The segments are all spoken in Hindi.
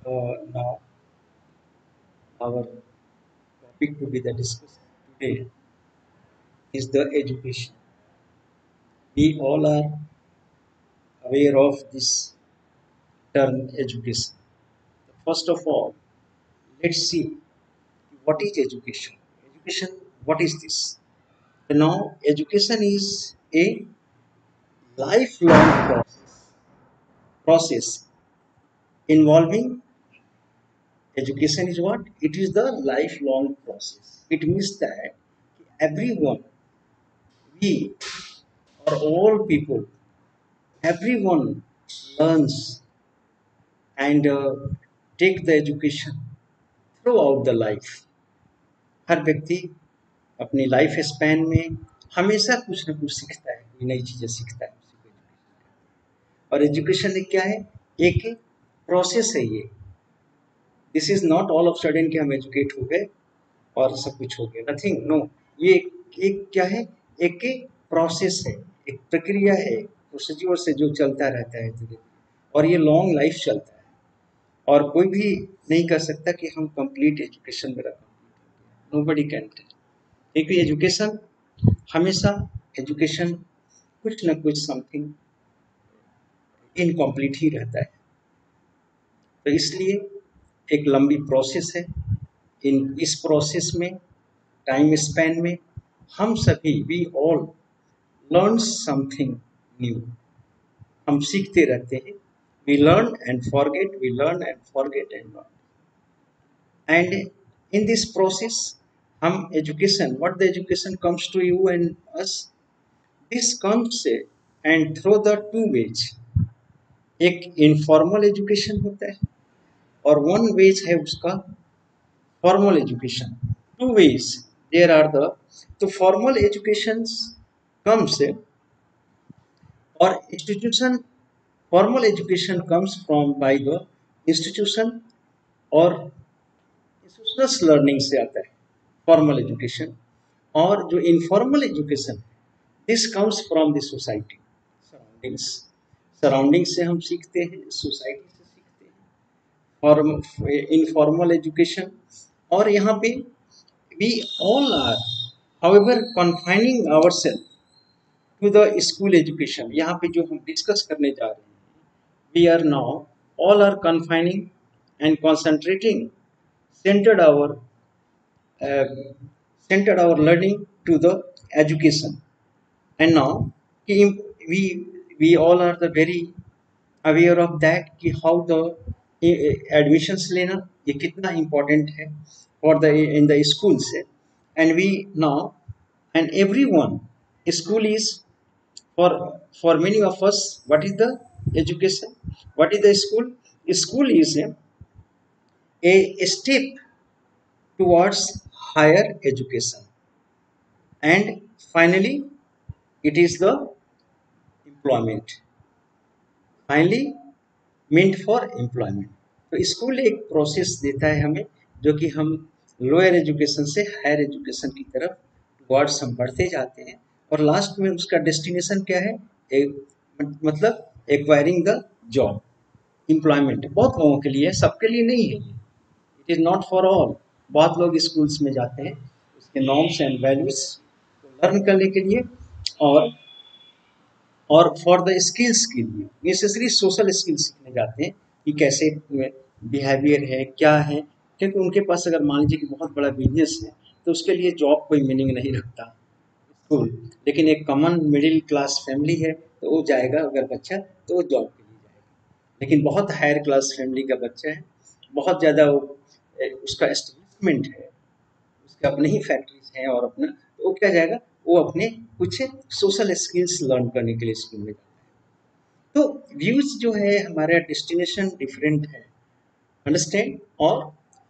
Now our topic to be the discussed today is the education. We all are aware of this term education. First of all, let's see what is education. Education, what is this? Now, education is a lifelong process involving education is what? It is the lifelong process. It means that everyone, we or all people, everyone learns and take the education throughout the life. हर व्यक्ति अपनी लाइफ स्पैन में हमेशा कुछ ना कुछ सीखता है, कोई नई चीजें सीखता है। और एजुकेशन एक क्या है? एक प्रोसेस है ये। This is not all of sudden कि हम एजुकेट हो गए और सब कुछ हो गया, नथिंग, नो। ये एक क्या है? एक प्रोसेस है, एक प्रक्रिया है, प्रोसीजर से जो चलता रहता है धीरे, और ये लॉन्ग लाइफ चलता है। और कोई भी नहीं कर सकता कि हम कंप्लीट एजुकेशन मेरा कंप्लीट, नोबडी कैन टेल। क्योंकि एजुकेशन हमेशा एजुकेशन कुछ ना कुछ समथिंग इनकम्प्लीट ही रहता है। तो इसलिए एक लंबी प्रोसेस है। इस प्रोसेस में टाइम स्पैन में हम सभी we all learn something new. हम सीखते रहते हैं। We learn and forget, we learn and forget and learn. And in this process हम education, what the education comes to you and us, this comes and through the two ways. एक इनफॉर्मल एजुकेशन होता है और वन वेज है उसका formal education. Two ways there are the, तो फॉर्मल एजुकेशन कम्स और institution, formal education comes from by the institution और इंस्टीट्यूशनल लर्निंग से आता है फॉर्मल एजुकेशन। और जो informal education, this comes from the society, surroundings. Surrounding से हम सीखते हैं, सोसाइटी से सीखते हैं। और इनफॉर्मल एजुकेशन, और यहाँ पे we all are however confining ourself to the school education. यहाँ पे जो हम डिस्कस करने जा रहे हैं, we are now all are confining and concentrating centered our centered our learning to the education. And now we we all are the very aware of that कि how the admissions लेना ये कितना important है for the in the schools. And we now, and everyone, school is for many of us, what is the education, what is the school? School is a step towards higher education, and finally it is the employment, finally meant for employment. तो स्कूल एक प्रोसेस देता है हमें, जो कि हम लोअर एजुकेशन से हायर एजुकेशन की तरफ टुवर्ड्स हम बढ़ते जाते हैं, और लास्ट में उसका डेस्टिनेशन क्या है? मतलब एक्वायरिंग द जॉब, एम्प्लॉयमेंट। बहुत लोगों के लिए, सबके लिए नहीं है ये, it is not for all. बहुत लोग स्कूल्स में जाते हैं उसके नॉर्म्स एंड वैल्यूज को लर्न करने के लिए, और फॉर द स्किल्स के लिए, नेसेसरी सोशल स्किल्स सीखने जाते हैं कि कैसे बिहेवियर है, क्या है। क्योंकि उनके पास अगर मान लीजिए कि बहुत बड़ा बिजनेस है, तो उसके लिए जॉब कोई मीनिंग नहीं रखता स्कूल। लेकिन एक कॉमन मिडिल क्लास फैमिली है, तो वो जाएगा अगर बच्चा, तो वो जॉब के लिए जाएगा। लेकिन बहुत हायर क्लास फैमिली का बच्चा है, बहुत ज़्यादा उसका एस्टेब्लिशमेंट है, उसके अपने ही फैक्ट्रीज हैं और अपना, तो वो क्या जाएगा? वो अपने कुछ सोशल स्किल्स लर्न करने के लिए स्कूल में जाता है। तो व्यूज जो है, हमारा डेस्टिनेशन डिफरेंट है, अंडरस्टैंड। और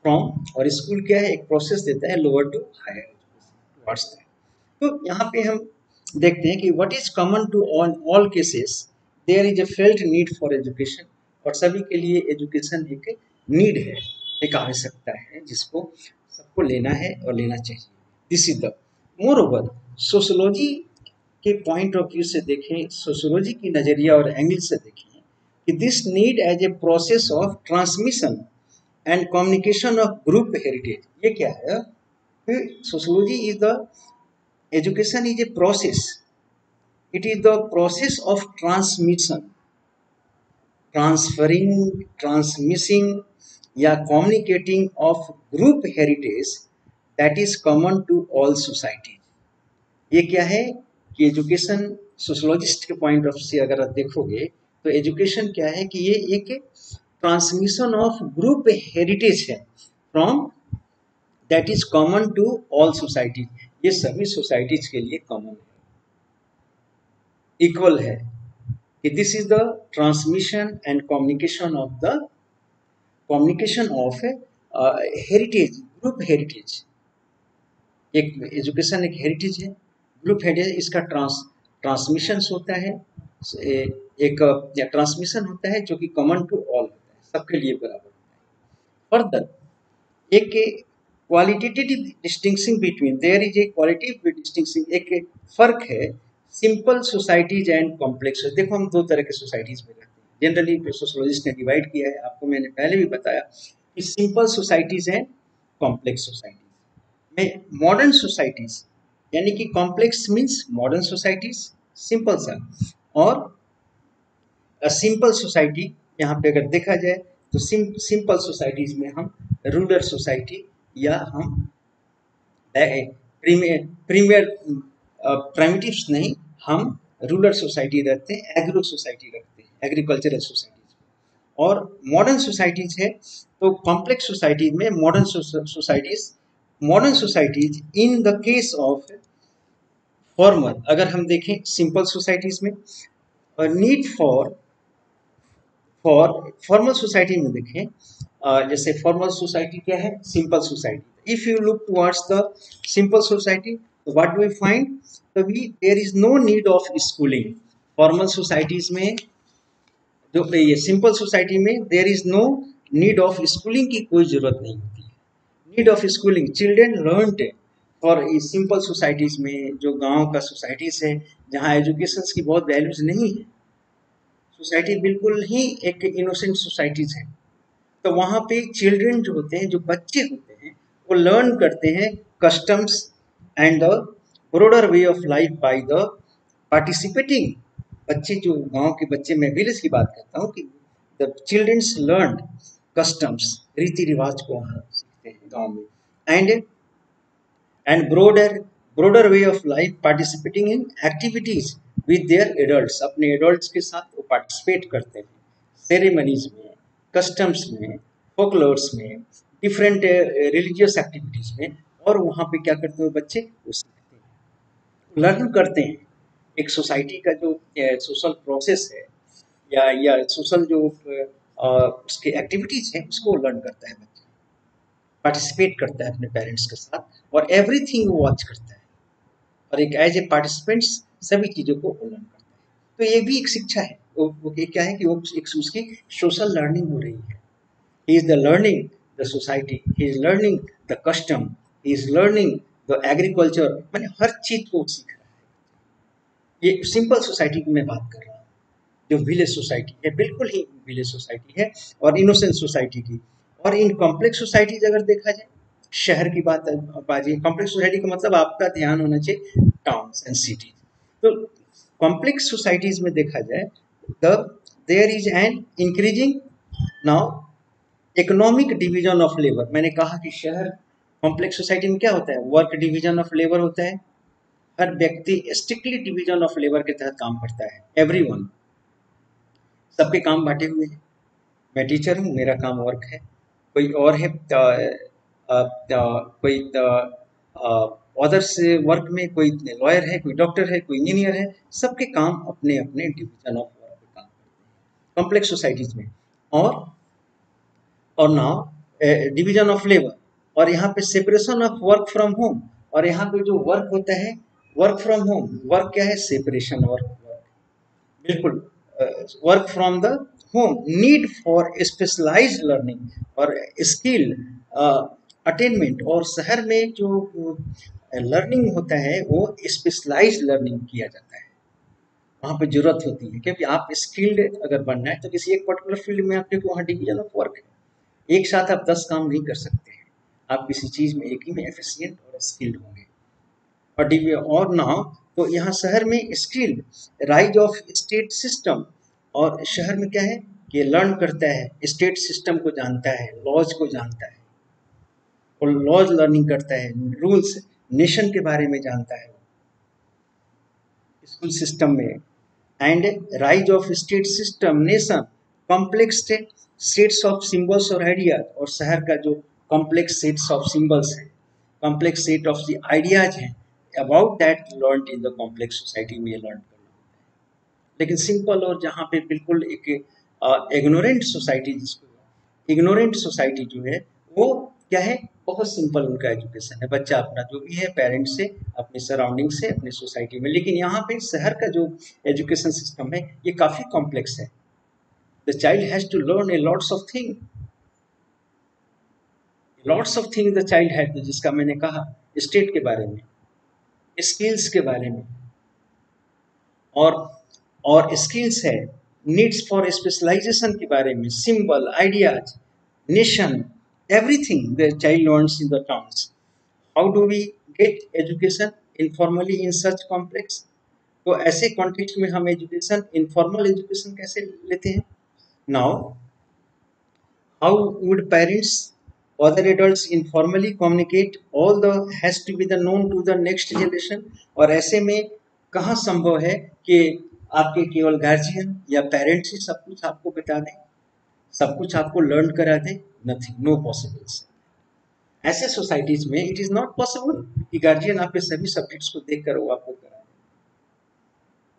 फ्रॉम, और स्कूल क्या है? एक प्रोसेस देता है लोअर टू हायर एजुकेशन। तो यहाँ पे हम देखते हैं कि what is common to all cases, there is a felt need for education. और सभी के लिए एजुकेशन एक नीड है, एक आवश्यकता है, जिसको सबको लेना है और लेना चाहिए। This is the more over sociology के पॉइंट ऑफ व्यू से देखें, सोशोलॉजी की नज़रिया और एंगल से देखें कि this need as a process of transmission and communication of group heritage. ये क्या है कि sociology is the education is a process, it is the process of transmission, transferring, transmitting या communicating of group heritage that is common to all societies. ये क्या है कि एजुकेशन सोशोलॉजिस्ट के पॉइंट ऑफ से अगर आप देखोगे तो एजुकेशन क्या है कि ये एक ट्रांसमिशन ऑफ ग्रुप हेरिटेज है from that is common to all societies. ये सभी सोसाइटीज के लिए कॉमन है, इक्वल है कि this is the transmission and communication of heritage, group heritage. एक एजुकेशन एक हेरिटेज है, ग्रुप हेरिटेज इसका ट्रांसमिशन होता है, एक ट्रांसमिशन होता है जो कि कॉमन टू ऑल होता है, सबके लिए बराबर होता है। फर्दर एक qualitative distinction between, there is a qualitative distinction, एक फर्क है सिंपल सोसाइटीज एंड कॉम्प्लेक्स। देखो हम दो तरह के सोसाइटीज में रहते हैं, जनरली सोशोलॉजिस्ट ने डिवाइड किया है, आपको मैंने पहले भी बताया कि simple societies and complex societies में। मॉडर्न सोसाइटीज यानी कि complex means modern societies simple सा, और सिंपल सोसाइटी यहाँ पे अगर देखा जाए तो सिंपल सोसाइटीज में हम रूरल सोसाइटी या हम प्राइमेटिव्स नहीं, हम रूरल सोसाइटी रहते हैं, एग्रो सोसाइटी रखते हैं, एग्रीकल्चरल सोसाइटीज। और मॉडर्न सोसाइटीज है तो कॉम्प्लेक्स सोसाइटीज में modern societies in the case of formal, अगर हम देखें सिंपल सोसाइटीज में नीड फॉर फॉर्मल सोसाइटी में देखें, जैसे फॉर्मल सोसाइटी क्या है, simple society. If you look towards the simple society what do we find, तभी there is no need of schooling. Formal societies में जो ये सिंपल सोसाइटी में there is no need of schooling की कोई जरूरत नहीं होती है। Need of schooling children learned, और सिंपल सोसाइटीज में जो गांव का सोसाइटीज है जहाँ एजुकेशन की बहुत वैल्यूज नहीं है, सोसाइटी बिल्कुल ही एक इनोसेंट सोसाइटीज है, तो वहाँ पे चिल्ड्रेन जो होते हैं, जो बच्चे होते हैं, वो लर्न करते हैं customs and the broader way of life by the participating. बच्चे जो गांव के बच्चे, मैं विलेज की बात करता हूँ कि द चिल्ड्रंस लर्न कस्टम्स, रीति रिवाज को वहाँ सीखते हैं गाँव में, and broader way of life participating in activities with their adults, अपने एडल्ट्स के साथ वो पार्टिसिपेट करते हैं सेरेमनीज में, कस्टम्स में, फोकलोर्स में, डिफरेंट रिलीजियस एक्टिविटीज में, और वहाँ पे क्या करते हैं बच्चे, वो सीखते हैं, लर्न करते हैं। एक सोसाइटी का जो सोशल प्रोसेस है या सोशल जो उसके एक्टिविटीज है उसको लर्न करता है बच्चा, पार्टिसिपेट करता है अपने पेरेंट्स के साथ, और एवरीथिंग वो वॉच करता है, और एक एज ए पार्टिसिपेंट्स सभी चीज़ों को लर्न करता है। तो ये भी एक शिक्षा है, वो क्या है कि वो एक उसकी सोशल लर्निंग हो रही है। He is the learning the society, he is learning the custom, he is learning the agriculture, मैंने हर चीज को सीख रहा है। ये सिंपल सोसाइटी की मैं बात कर रहा हूँ, जो विलेज सोसाइटी है, बिल्कुल ही विलेज सोसाइटी है और इनोसेंट सोसाइटी की। और इन कॉम्प्लेक्स सोसाइटीज अगर देखा जाए, शहर की बात बाजी, कॉम्प्लेक्स सोसाइटी का मतलब आपका ध्यान होना चाहिए टाउन्स एंड सिटीज। तो कॉम्प्लेक्स सोसाइटीज में देखा जाए the there is an increasing now economic division of labour. मैंने कहा कि शहर कॉम्प्लेक्स सोसाइटी में क्या होता है, वर्क डिवीजन ऑफ लेबर होता है, हर व्यक्ति स्ट्रिक्टली डिवीजन ऑफ लेबर के तहत काम करता है, एवरीवन, सबके काम बांटे हुए हैं। मैं टीचर हूँ, मेरा काम वर्क है, कोई और है कोई अदर्स वर्क में, कोई लॉयर है, कोई डॉक्टर है, कोई इंजीनियर है, सबके काम अपने अपने डिवीजन ऑफ वर्क पे काम करते हैं कॉम्प्लेक्स सोसाइटीज में। और नाउ डिवीजन ऑफ लेबर, और यहाँ पे separation of work from home, और यहाँ पे जो वर्क होता है वर्क फ्रॉम होम, वर्क क्या है, सेपरेशन वर्क, बिल्कुल work from the home, need for specialised learning और स्किल अटेनमेंट। और शहर में जो लर्निंग होता है वो स्पेशलाइज्ड लर्निंग किया जाता है, वहाँ पे जरूरत होती है, क्योंकि आप स्किल्ड अगर बनना है तो किसी एक पर्टिकुलर फील्ड में आपके वहाँ डिवीजन ऑफ वर्क है, एक साथ आप 10 काम नहीं कर सकते हैं। आप किसी चीज़ में एक ही में एफिशिएंट और स्किल्ड होंगे। और नाउ तो यहाँ शहर में skill rise of state system, और शहर में क्या है कि लर्न करता है, स्टेट सिस्टम को जानता है, लॉज को जानता है, और लॉज लर्निंग करता है, रूल्स नेशन के बारे में जानता है स्कूल सिस्टम में। And rise of state system nation complex sets of symbols और आइडियाज, और शहर का जो कॉम्प्लेक्स सेट्स ऑफ सिंबल्स है, complex set of the ideas हैं, about that learn in the complex society में लर्न करना। लेकिन सिंपल और जहाँ पे बिल्कुल एक इग्नोरेंट सोसाइटी, जिसको इग्नोरेंट सोसाइटी जो है वो क्या है, बहुत सिंपल उनका एजुकेशन है, बच्चा अपना जो भी है पेरेंट्स से, अपने सराउंडिंग से, अपनी सोसाइटी में। लेकिन यहाँ पे शहर का जो एजुकेशन सिस्टम है ये काफ़ी कॉम्प्लेक्स है। The child has to learn a lots of thing the child had, जिसका मैंने कहा स्टेट के बारे में, स्किल्स के बारे में, और स्किल्स है, नीड्स फॉर स्पेशलाइजेशन के बारे में, symbol, ideas, nation, everything the child learns in the terms. How do we get education informally in such complex? तो ऐसे कॉन्टेक्स्ट में हम एजुकेशन, इनफॉर्मल एजुकेशन कैसे लेते हैं? Now how would parents, other adults informally communicate all the has to be the known to the next generation? और ऐसे में कहाँ संभव है कि आपके केवल गार्जियन या पेरेंट्स ही सब कुछ आपको बता दें, सब कुछ आपको लर्न करा दें? Nothing, no possibles. ऐसे सोसाइटीज में इट इज नॉट पॉसिबल कि गार्जियन आपके सभी सब्जेक्ट्स को देख कर वो आपको करा दें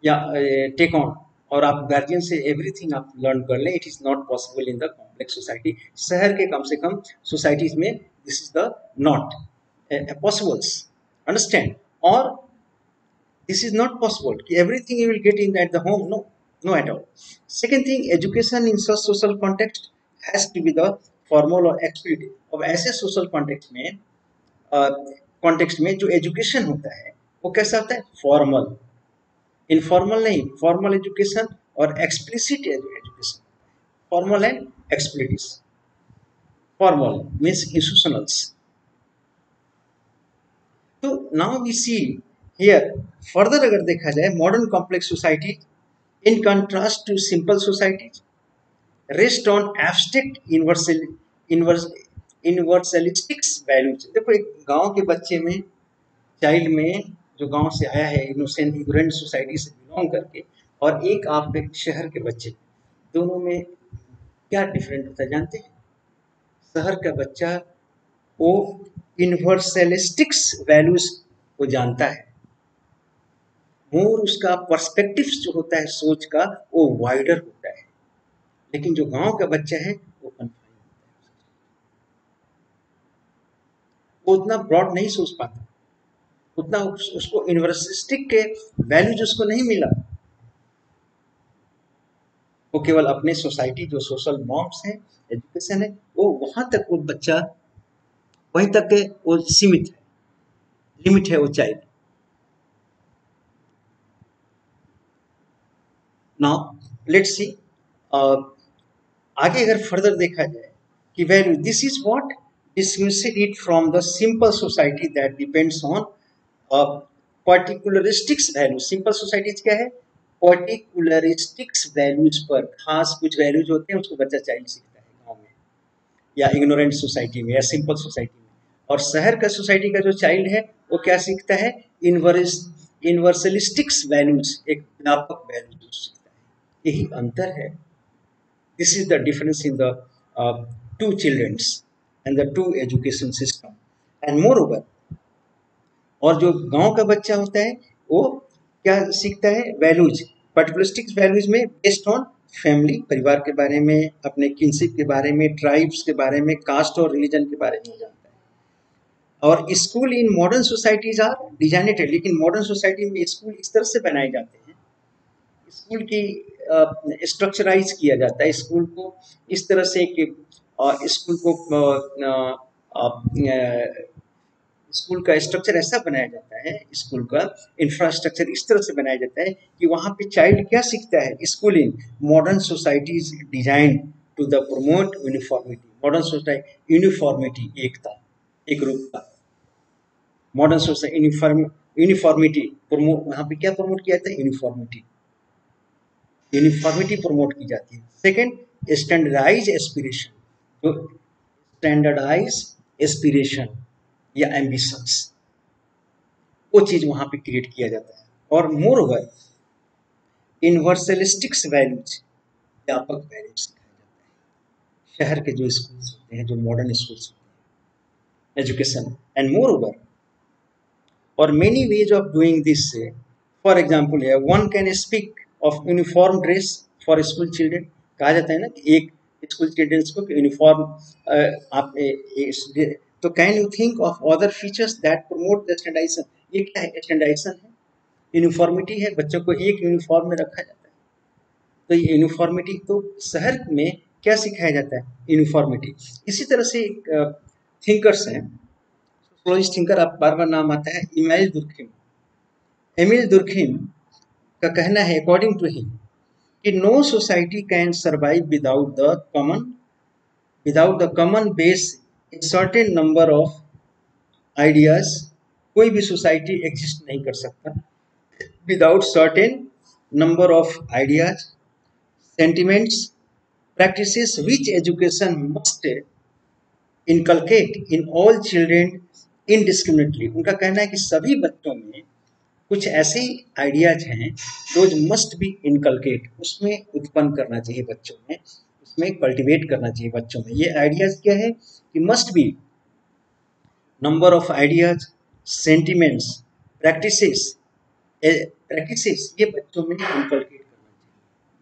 या टेक ऑन, और आप गार्जियन से एवरीथिंग आप लर्न कर लें। It is not possible in the complex society. शहर के कम से कम सोसाइटीज में this is the not possibles, understand. और दिस इज नॉट पॉसिबल कि everything you will get in at the home, no, no at all. Second thing, education in such social context has to be the formal और एक्सप्लिसिट। अब ऐसे सोशल कॉन्टेक्स्ट में जो एजुकेशन होता है वो कैसा होता है? फॉर्मल, इनफॉर्मल नहीं, फॉर्मल एजुकेशन और explicit education. Formal and explicit. Formal means institutionals. तो now we see here further, अगर देखा जाए modern complex society in contrast to simple societies rest on abstract universalistics values. देखो एक गांव के बच्चे में, चाइल्ड में, जो गांव से आया है इनोसेंट इग्नोरेंट सोसाइटी से बिलोंग करके, और एक आप एक शहर के बच्चे, दोनों में क्या डिफरेंट होता है जानते हैं? शहर का बच्चा वो यूनिवर्सलिस्टिक्स वैल्यूज को जानता है, मोर उसका पर्सपेक्टिव जो होता है सोच का वो वाइडर होता है। लेकिन जो गांव का बच्चा है वो कन्फाइंड होता है, वो उतना ब्रॉड नहीं सोच पाता, उतना उसको यूनिवर्सलिस्टिक के वैल्यूज उसको नहीं मिला। वो केवल अपने सोसाइटी जो सोशल नॉर्म्स हैं, एजुकेशन है, वो वहां तक वो बच्चा वहीं तक के वो सीमित है, लिमिट है वो चाइल्ड। नाउ लेट्स सी आगे अगर फर्दर देखा जाए कि value, this is what distinguishes it from the simple society that depends on particularistic values। Simple societies क्या है? पर्टिकुलरिस्टिक्स वैल्यूज पर, खास कुछ वैल्यूज होते हैं उसको बच्चा चाइल्ड सीखता है गांव में या इग्नोरेंट सोसाइटी में या सिंपल सोसाइटी में। और शहर का सोसाइटी का जो चाइल्ड है वो क्या सीखता है? यूनिवर्सलिस्टिक्स वैल्यूज, एक व्यापक वैल्यूज सीखता है। यही अंतर है। This is the difference in the two children's and the two education system. And moreover, और जो गांव का बच्चा होता है वो क्या सीखता है? वैल्यूज, पर्टिकुलरिस्टिक वैल्यूज में बेस्ड ऑन फैमिली, परिवार के बारे में, अपने किनशिप के बारे में, ट्राइब्स के बारे में, कास्ट और रिलीजन के बारे में जानता है। और school in modern societies are designated, लेकिन मॉडर्न सोसाइटी में स्कूल इस तरह से बनाए जाते हैं, स्कूल की स्ट्रक्चराइज किया जाता है स्कूल को इस तरह से कि स्कूल को स्कूल का स्ट्रक्चर ऐसा बनाया जाता है, स्कूल का इंफ्रास्ट्रक्चर इस तरह से बनाया जाता है कि वहाँ पे चाइल्ड क्या सीखता है? School in modern societies design to the promote uniformity. Modern society uniformity, एकता, एक रूपता। मॉडर्न सोसाइटी यूनिफॉर्मिटी प्रमोट, वहां पे क्या प्रमोट किया जाता है? यूनिफॉर्मिटी, यूनिफॉर्मिटी प्रमोट की जाती है। सेकंड, स्टैंडर्डाइज एस्पिरेशन, जो स्टैंडर्डाइज एस्पिरेशन या एम्बिशंस, वो चीज वहां पे क्रिएट किया जाता है। और मोर ओवर यूनिवर्सलिस्टिक्स वैल्यूज, व्यापक वैल्यूज सिखाया जाता है शहर के जो स्कूल्स होते हैं, जो मॉडर्न स्कूल्स होते हैं, एजुकेशन। एंड मोर ओवर और many ways of doing this. For example है, one can speak of uniform dress for school children. कहा जाता है ना कि एक स्कूल चिल्ड्रेंस को यूनिफॉर्म आप तो can you think of other features that promote the standardisation. ये क्या है? स्टैंडर्डाइजेशन है, यूनिफॉर्मिटी है, बच्चों को एक यूनिफॉर्म में रखा जाता है। तो ये यूनिफॉर्मिटी, तो शहर में क्या सिखाया जाता है? यूनिफॉर्मिटी। इसी तरह से थिंकर्स हैं, सोशलिस्ट थिंकर, आप बार बार नाम आता है, इमाइल दुर्खिम। एमिल दुर्खिम का कहना है, अकॉर्डिंग टू हिम, कि no society can survive without the common base in certain number of ideas. कोई भी सोसाइटी एग्जिस्ट नहीं कर सकता without certain number of ideas, sentiments, practices which education must inculcate in all children indiscriminately। उनका कहना है कि सभी बच्चों में कुछ ऐसे आइडियाज हैं जो मस्ट बी इनकलकेट, उसमें उत्पन्न करना चाहिए बच्चों में, उसमें कल्टीवेट करना चाहिए बच्चों में। ये आइडियाज क्या है? कि must be number of ideas, sentiments, practices, ये बच्चों में इनकलकेट करना चाहिए,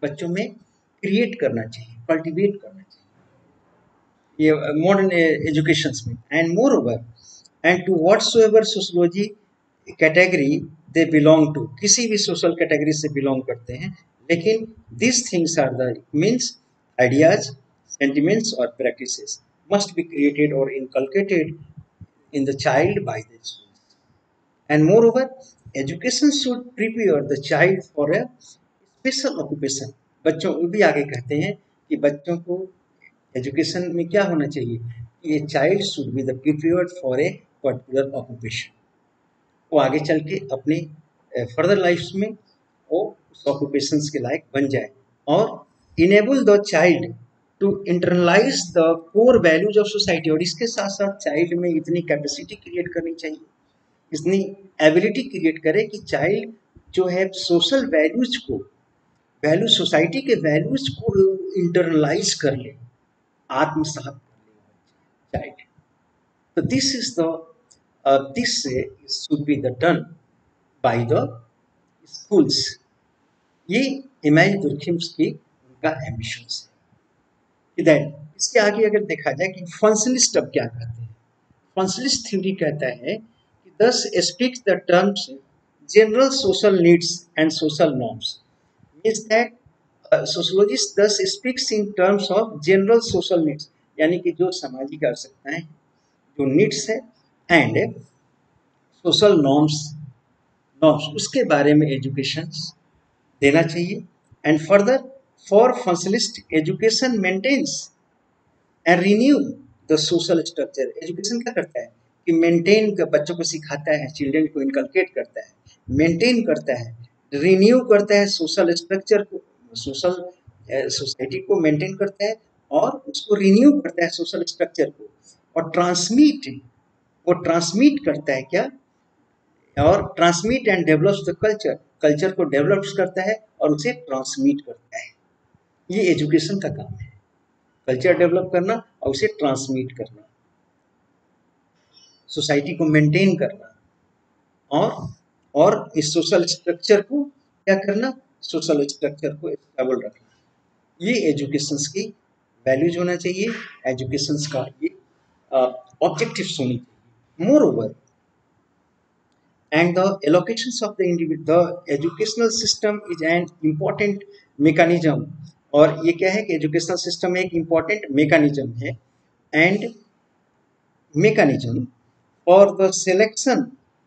बच्चों में क्रिएट करना चाहिए, कल्टीवेट करना चाहिए, ये मॉडर्न एजुकेशन में। And moreover and to whatsoever sociology category they belong to, किसी भी सोशल कैटेगरी से बिलोंग करते हैं, लेकिन this things are the means ideas, sentiments और प्रैक्टिसेस मस्ट बी क्रिएटेड और inculcated in the child by the schools. And moreover, education should prepare the child for a special occupation। बच्चों, वो भी आगे कहते हैं कि बच्चों को एजुकेशन में क्या होना चाहिए? ये child should be the prepared for a particular occupation. वो आगे चल के अपने फर्दर लाइफ में वो उस ऑक्यूपेशन के लायक बन जाए। और enable the child to internalise the core values of society. और इसके साथ साथ चाइल्ड में इतनी कैपेसिटी क्रिएट करनी चाहिए, इतनी एबिलिटी क्रिएट करे कि चाइल्ड जो है सोशल वैल्यूज को, वैल्यू सोसाइटी के वैल्यूज को इंटरनलाइज कर ले, आत्मसात कर ले चाइल्ड। तो this is the this should be the done by the schools. ये इमाइल दुर्खिम्स की उनका एम्बिशंस है। दैन इसके आगे अगर देखा जाए कि फंक्शनलिस्ट अब क्या कहते हैं, फंक्शनलिस्ट थ्योरी कहता है कि thus speaks the terms general social needs and social norms. Means that sociologist thus speaks in terms of general social needs, यानी कि जो सामाजिक आवश्यकताएं, जो नीड्स है, एंड सोशल नॉर्म्स, उसके बारे में एजुकेशन देना चाहिए। And further for functionalist education maintains and renew the social structure. Education क्या करता है? कि मेंटेन कर, बच्चों को सिखाता है, चिल्ड्रन को इनकलकेट करता है, मेंटेन करता है, रिन्यू करता है सोशल स्ट्रक्चर को, सोशल सोसाइटी को मेंटेन करता है और उसको रिन्यू करता है सोशल स्ट्रक्चर को। और ट्रांसमिट, वो ट्रांसमिट करता है क्या? और transmit and develops the culture, culture को डेवलप्स करता है और उसे ट्रांसमिट करता है। ये एजुकेशन का काम है, कल्चर डेवलप करना और उसे ट्रांसमिट करना, सोसाइटी को मेंटेन करना, और इस सोशल स्ट्रक्चर को क्या करना? सोशल स्ट्रक्चर को स्टेबल रखना। ये एजुकेशन की वैल्यूज होना चाहिए, एजुकेशन का ये ऑब्जेक्टिव्स होनी चाहिए। More over and the allocations of the individual, the educational system is an important mechanism। और ये क्या है कि एजुकेशनल सिस्टम एक इम्पॉर्टेंट मेकानिज्म है, and mechanism for the selection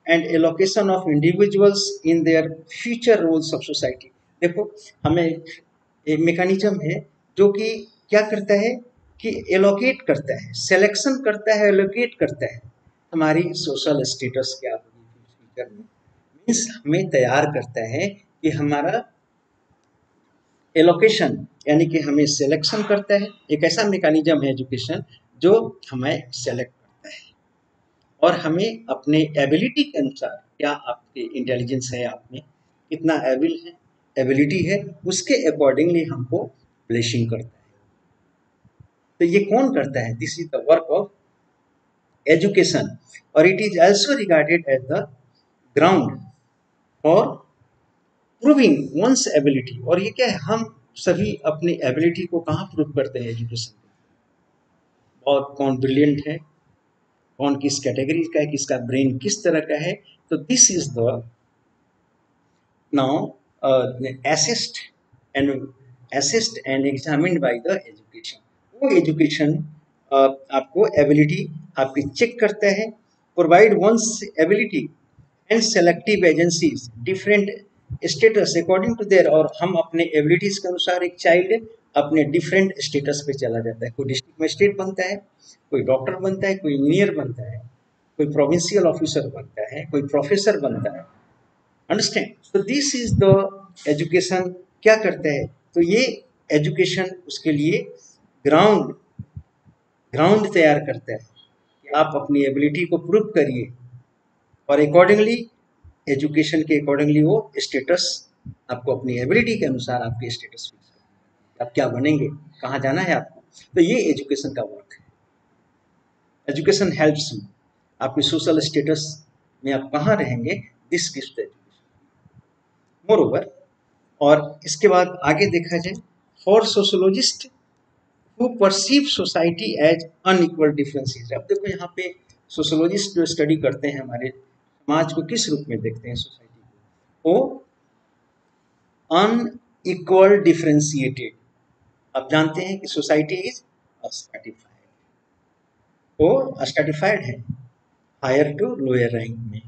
and allocation of individuals in their future roles of society। देखो, हमें एक मेकानिज्म है जो कि क्या करता है कि एलोकेट करता है, सिलेक्शन करता है, एलोकेट करता है हमारी सोशल स्टेटस क्या होगी फ्यूचर में, मीन्स हमें तैयार करता है कि हमारा एलोकेशन यानी कि हमें सिलेक्शन करता है। एक ऐसा मैकेनिज्म है एजुकेशन जो हमें सेलेक्ट करता है और हमें अपने एबिलिटी के अनुसार, क्या आपके इंटेलिजेंस है, आप में कितना एबिल है, एबिलिटी है, उसके अकॉर्डिंगली हमको प्लेसिंग करता है। तो ये कौन करता है? This is the work of education और it is also regarded as the ground for proving one's ability. और ये क्या है, हम सभी अपनी एबिलिटी को कहाँ प्रूव करते हैं? एजुकेशन। और कौन ब्रिलियंट है, कौन किस कैटेगरी का है, किसका ब्रेन किस तरह का है। तो this is the now assessed and examined by the education। वो एजुकेशन आपको एबिलिटी आपकी चेक करता है, provide one's ability and selective agencies different status according to their. और हम अपने एबिलिटीज के अनुसार एक चाइल्ड अपने डिफरेंट स्टेटस पे चला जाता है। कोई डिस्ट्रिक्ट मजिस्ट्रेट बनता है, कोई डॉक्टर बनता है, कोई इंजीनियर बनता है, कोई प्रोविंशियल ऑफिसर बनता है, कोई प्रोफेसर बनता है। Understand? So this is the education क्या करता है? तो ये एजुकेशन उसके लिए ग्राउंड तैयार करता है कि आप अपनी एबिलिटी को प्रूव करिए और अकॉर्डिंगली एजुकेशन के अकॉर्डिंगली वो स्टेटस आपको अपनी एबिलिटी के अनुसार आपके स्टेटस फिक्स करेगा, आप क्या बनेंगे, कहाँ जाना है आपको। तो ये एजुकेशन का वर्क है। एजुकेशन हेल्प्स यू, आपकी सोशल स्टेटस में आप कहाँ रहेंगे, this gives the education. Moreover, और इसके बाद आगे देखा जाए, for sociologist who perceive society as unequal differences. अब देखो यहाँ पे सोशोलॉजिस्ट जो स्टडी करते हैं हमारे समाज को किस रूप में देखते हैं, सोसाइटी को, वो अनइक्वल डिफरेंशिएटेड। आप जानते हैं कि सोसाइटी इज स्ट्रैटिफाइड, वो स्ट्रैटिफाइड है हायर टू लोअर रैंक में,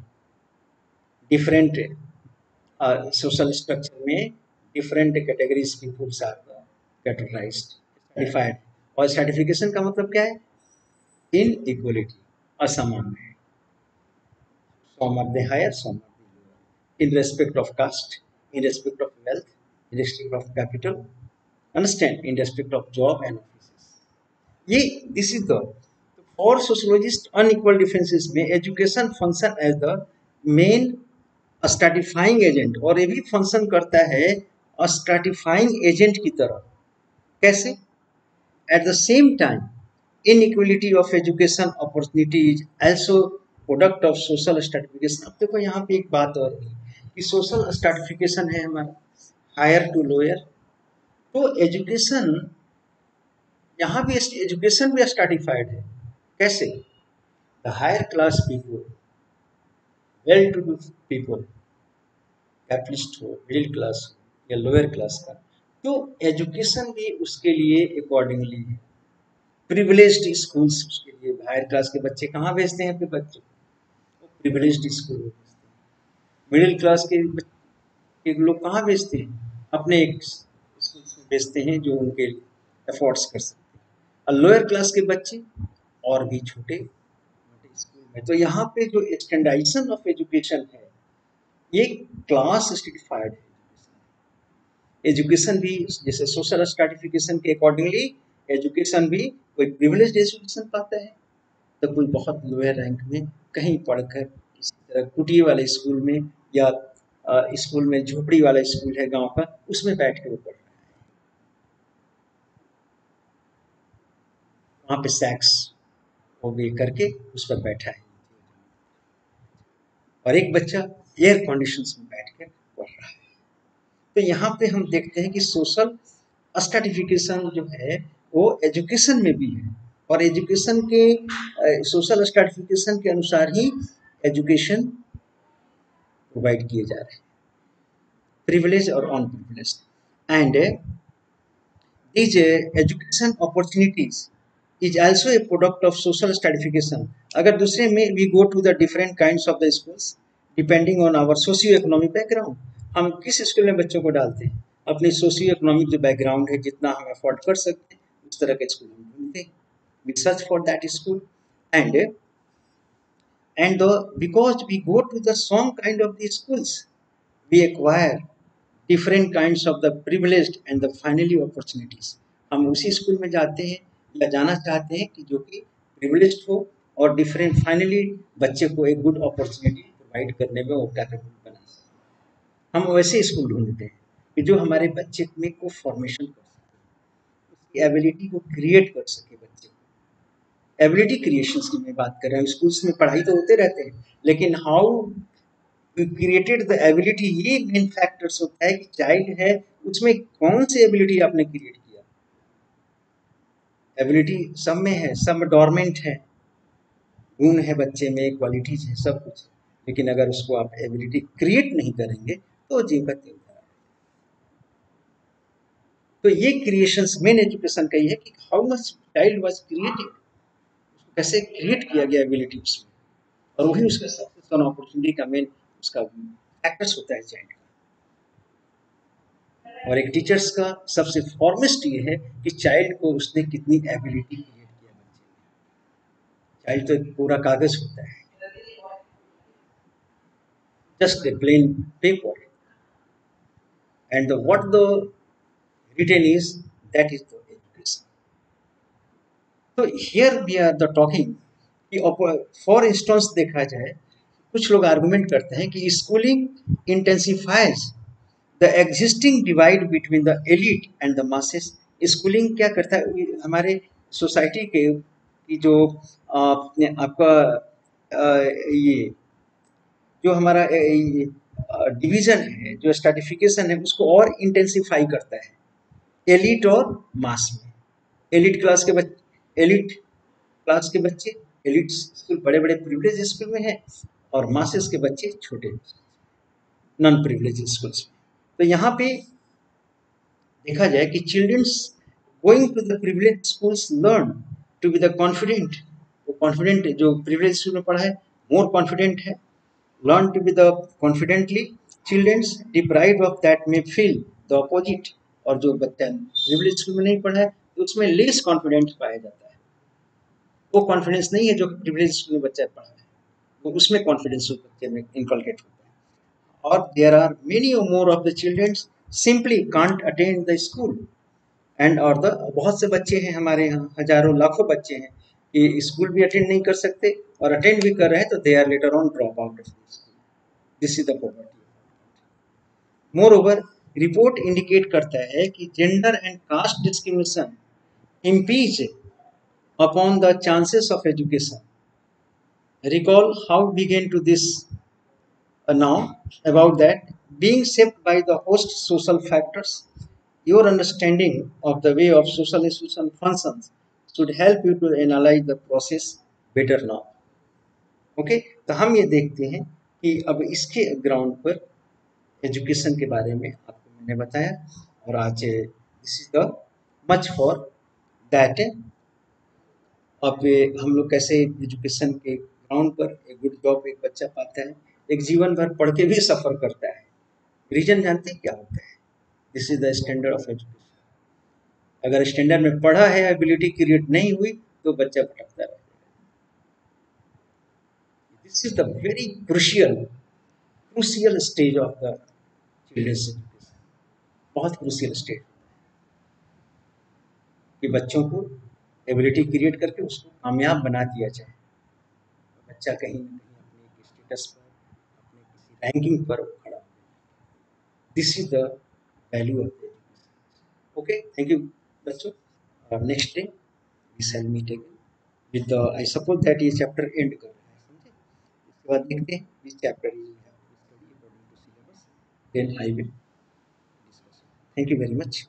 डिफरेंट सोशल स्ट्रक्चर में different categories peoples are categorized, stratified. और स्ट्रैटिफिकेशन का मतलब क्या है? इन इक्वलिटी, असमान है। some are the higher, some are the lower, in respect of caste, in respect of wealth, in respect of capital, understand, in respect of job and offices. ये this is the for sociologist unequal differences में education function as the main stratifying agent, और ये भी फंक्शन करता है स्ट्रैटिफाइंग एजेंट की तरह। कैसे? At the same time inequality of education opportunity is also product of social stratification. अब देखो यहाँ पे एक बात और है कि सोशल स्ट्रैटिफिकेशन है हमारा हायर टू लोअर, तो एजुकेशन यहाँ भी एजुकेशन भी स्ट्रैटिफाइड है। कैसे? The higher class people, well to do people, capitalist हो, मिडिल क्लास हो या लोअर क्लास का, तो एजुकेशन भी उसके लिए अकॉर्डिंगली है। प्रिविलेज्ड स्कूल्स उसके लिए, हायर क्लास के बच्चे कहाँ भेजते हैं अपने बच्चे? प्रिविलेज्ड स्कूल में भेजते हैं। मिडिल क्लास के लोग कहाँ भेजते हैं? अपने एक स्कूल में भेजते हैं जो उनके एफोर्ड्स कर सकते हैं। और लोअर क्लास के बच्चे और भी छोटे स्कूल में। तो यहाँ पे जो स्टैंडर्डाइजेशन ऑफ एजुकेशन है ये क्लास स्ट्रैटिफाइड है। एजुकेशन भी जैसे सोशल स्ट्रैटिफिकेशन के अकॉर्डिंगली एजुकेशन भी, कोई प्रिविलेज्ड एजुकेशन पाता है तो कोई बहुत लोअर रैंक में कहीं पढ़कर किसी तरह कुटिया वाले स्कूल में या स्कूल में झोपड़ी वाला स्कूल है गांव का, उसमें बैठ के वो पढ़ रहा है, वहाँ पे सैक्स वो भी करके उस पर बैठा है, और एक बच्चा एयर कंडीशंस में बैठ के पढ़ रहा है। तो यहाँ पे हम देखते हैं कि सोशल स्ट्रैटिफिकेशन जो है वो एजुकेशन में भी है, और एजुकेशन के सोशल स्ट्रैटिफिकेशन के अनुसार ही एजुकेशन प्रोवाइड किए जा रहे हैं, प्रिविलेज और unprivilege. And these education opportunities is also a product of social stratification। अगर दूसरे में we go to the different kinds of the schools depending on our socio-economic background, हम किस स्कूल में बच्चों को डालते हैं, अपनी सोशियो इकोनॉमिक जो बैकग्राउंड है, जितना हम अफोर्ड कर सकते हैं उस तरह के स्कूल में ढूंढते हैं। we search for that school, and because we go to the some kind of the schools, we acquire different kinds of the privileged and the finally opportunities. हम उसी स्कूल में जाते हैं या जाना चाहते हैं कि जो कि प्रिविलेज्ड हो और डिफरेंट फाइनली बच्चे को एक गुड अपॉर्चुनिटी प्रोवाइड करने में वो कैपेबल बना सके। हम वैसे स्कूल ढूंढते हैं कि जो हमारे बच्चे में को फॉर्मेशन कर सके, उसकी एबिलिटी को क्रिएट कर सके बच्चे। एबिलिटी क्रिएशंस की मैं बात कर रहा हूँ। स्कूल्स में पढ़ाई तो होते रहते हैं, लेकिन हाउ क्रिएटेड द एबिलिटी, ये मेन फैक्टर्स होता है कि चाइल्ड है उसमें कौन सी एबिलिटी आपने क्रिएट किया। एबिलिटी सब में है, सब में डोरमेंट है, गुण है बच्चे में, क्वालिटीज है, सब कुछ, लेकिन अगर उसको आप एबिलिटी क्रिएट नहीं करेंगे तो जीवन नहीं होगा। तो ये क्रिएशंस मेन एजुकेशन का ही है कि how much child was created, कैसे क्रिएट किया गया एबिलिटी उसमें, और वही उसका सक्सेस और अपॉर्चुनिटी का मेन उसका फैक्टर्स होता है चाइल्ड का। और एक टीचर्स का सबसे फॉर्मेस्ट ये है कि चाइल्ड को उसने कितनी एबिलिटी क्रिएट किया बच्चे में। चाइल्ड तो एक पूरा कागज होता है, just a plain paper, and what the written is, that is the education. So here we are the talking कि फॉर इंस्टेंस देखा जाए, कुछ लोग आर्गुमेंट करते हैं कि schooling intensifies the existing divide between the elite and the masses. Schooling क्या करता है हमारे सोसाइटी के की जो आपका ये जो हमारा डिवीजन है, जो स्ट्रैटिफिकेशन है, उसको और इंटेंसिफाई करता है एलिट और मास में। एलिट क्लास के बच्चे, एलिट क्लास के बच्चे एलिट स्कूल, बड़े बड़े प्रिविलेज स्कूल में है, और मासेस के बच्चे छोटे नॉन प्रिविलेज स्कूल्स में। तो यहाँ पे देखा जाए कि childrens going to the privilege schools learn to be the confident. वो कॉन्फिडेंट जो प्रिविलेज स्कूल में पढ़ा है मोर कॉन्फिडेंट है, learn to be the confidently। children's deprived of that may feel the opposite। और जो बच्चा प्रिविलेज स्कूल में नहीं पढ़ा है तो उसमें लेस कॉन्फिडेंस पाया जाता है। वो कॉन्फिडेंस नहीं है जो प्रिविलेज स्कूल में बच्चा पढ़ा है, वो उसमें कॉन्फिडेंस उस बच्चे में इनकलकेट होता है। और there are many more of the childrens simply can't attend the school and और द, बहुत से बच्चे हैं हमारे यहाँ, हजारों लाखों बच्चे हैं कि स्कूल भी अटेंड नहीं कर सकते, और अटेंड भी कर रहे हैं तो they are later on drop out of the school. This is the poverty. Moreover, report indicate करता है कि gender and caste discrimination impinge upon the chances of education। Recall how began to this now about that being shaped by the host social factors। Your understanding of the way of social institution functions should help you to analyze the process better now। Okay, तो हम ये देखते हैं कि अब इसके ग्राउंड पर एजुकेशन के बारे में आपको मैंने बताया, और आज this is the much for that. अब हम लोग कैसे एजुकेशन के ग्राउंड पर एक गुड जॉब एक बच्चा पाता है, एक जीवन भर पढ़ के भी सफ़र करता है। रीजन जानते हैं क्या होता है? This is the standard of education. अगर स्टैंडर्ड में पढ़ा है, एबिलिटी क्रिएट नहीं हुई तो बच्चा भटकता रहेगा। This is the very crucial stage of the childrens education. बहुत क्रूशियल स्टेज कि बच्चों को एबिलिटी क्रिएट करके उसको कामयाब बना दिया जाए। बच्चा कहीं ना कहीं अपने एक स्टेटस पर, अपने किसी रैंकिंग पर खड़ा हो। This is the value of the education. Okay, thank you बच्चों। Next day we shall meet again with the, I suppose that ये चैप्टर एंड कर रहा है, समझे? इसके बाद देखते हैं which chapter you have to study according to syllabus, then I will discuss. Thank you very much.